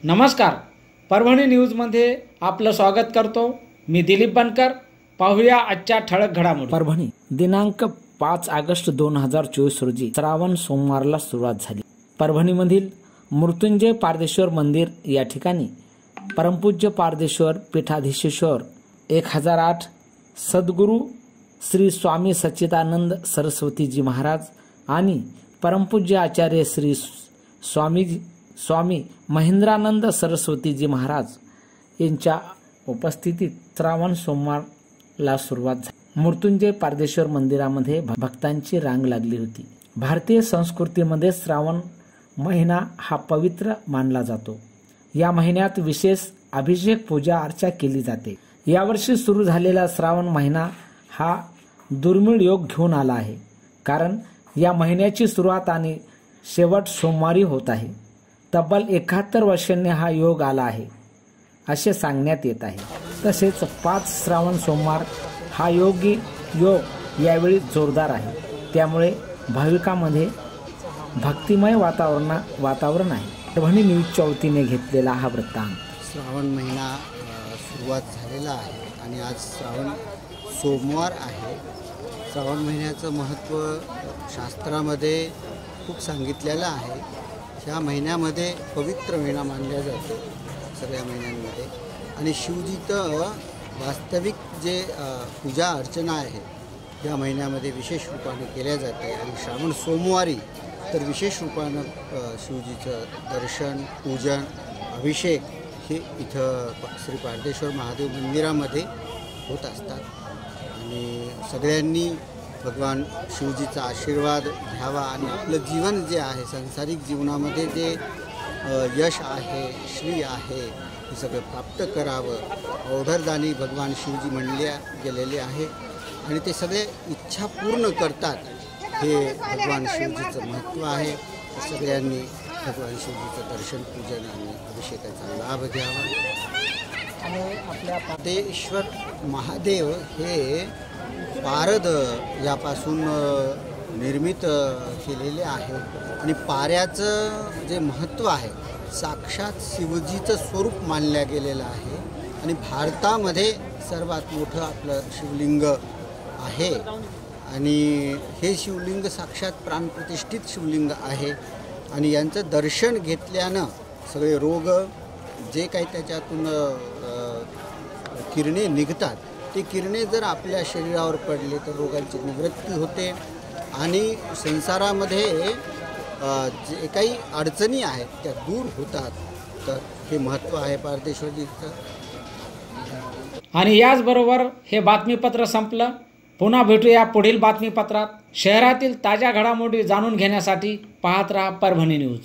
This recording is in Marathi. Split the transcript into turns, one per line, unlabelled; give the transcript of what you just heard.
नमस्कार, परभणी न्यूजमध्ये आपलं स्वागत करतो। मी दिलीप बनकर। पाहूया आजच्या ठळक घडामोडी।
परभणी दिनांक 5 ऑगस्ट 2024 रोजी श्रावण सोमवारला सुरुवात झाली। परभणीमधील मृत्युंजय पारदेश्वर मंदिर या ठिकाणी परमपूज्य पारदेश्वर पीठाधीश्वर 1008 सद्गुरू श्री स्वामी सच्चिदानंद सरस्वतीजी महाराज आणि परमपूज्य आचार्य श्री स्वामी महेंद्रानंद सरस्वतीजी महाराज यांच्या उपस्थितीत श्रावण सोमवारला सुरुवात झाली। मृत्युंजय पारदेश्वर मंदिरामध्ये भक्तांची रांग लागली होती। भारतीय संस्कृतीमध्ये श्रावण महिना हा पवित्र मानला जातो। या महिन्यात विशेष अभिषेक पूजा अर्चा केली जाते। यावर्षी सुरू झालेला श्रावण महिना हा दुर्मिळ योग घेऊन आला आहे, कारण या महिन्याची सुरुवात आणि शेवट सोमवारी होत आहे। तब्बल 71 वर्षांनी हा योग आला आहे असे सांगण्यात येत आहे। तसेच 5 श्रावण सोमवार हा योग यावेळी जोरदार आहे, त्यामुळे भाविकांमध्ये भक्तिमय वातावरण आहे। परभणी न्यूजच्या वतीने घेतलेला हा वृत्तांत।
श्रावण महिना सुरुवात झालेला आहे आणि आज श्रावण सोमवार आहे। श्रावण महिन्याचं महत्त्व शास्त्रामध्ये खूप सांगितलेलं आहे। ह्या महिन्यामध्ये पवित्र महिना मानला जातो सगळ्या महिन्यांमध्ये, आणि शिवजीचं वास्तविक जे पूजा अर्चना आहे या महिन्यामध्ये विशेष रूपाने केल्या जाते। आणि श्रावण सोमवारी तर विशेष रूपानं शिवजीचं दर्शन, पूजन, अभिषेक हे इथं श्री पारदेश्वर महादेव मंदिरामध्ये होत असतात। आणि सगळ्यांनी भगवान शिवजीचा आशीर्वाद घ्यावा आणि आपलं जीवन जे आहे, सांसारिक जीवनामध्ये जे यश आहे, श्री आहे, हे सगळं प्राप्त करावं। अवघडदानी भगवान शिवजी म्हणले गेलेले आहे आणि ते सगळे इच्छा पूर्ण करतात। हे भगवान शिवजीचं महत्त्व आहे। सगळ्यांनी भगवान शिवजीचं दर्शन, पूजन आणि अभिषेकाचा लाभ घ्यावा। आणि आपल्या पारदेश्वर महादेव हे पारद यापासून निर्मित केलेले आहे आणि पाऱ्याचं जे महत्त्व आहे साक्षात शिवजीचं स्वरूप मानल्या गेलेलं आहे। आणि भारतामध्ये सर्वात मोठं आपलं शिवलिंग आहे आणि हे शिवलिंग साक्षात प्राणप्रतिष्ठित शिवलिंग आहे। आणि यांचं दर्शन घेतल्यानं सगळे रोग जे काही त्याच्यातून किरणे निघतात, ते किरणे जर आपल्या शरीरावर पडले तर रोगांची निवृत्ती होते आणि संसारामध्ये जे काही अडचणी आहेत त्या दूर होतात। तर हे महत्त्व आहे पारदेश्वरीचं।
आणि याचबरोबर हे बातमीपत्र संपलं। पुन्हा भेटूया पुढील बातमीपत्रात। शहरातील ताज्या घडामोडी जाणून घेण्यासाठी पाहत रहा परभणी न्यूज।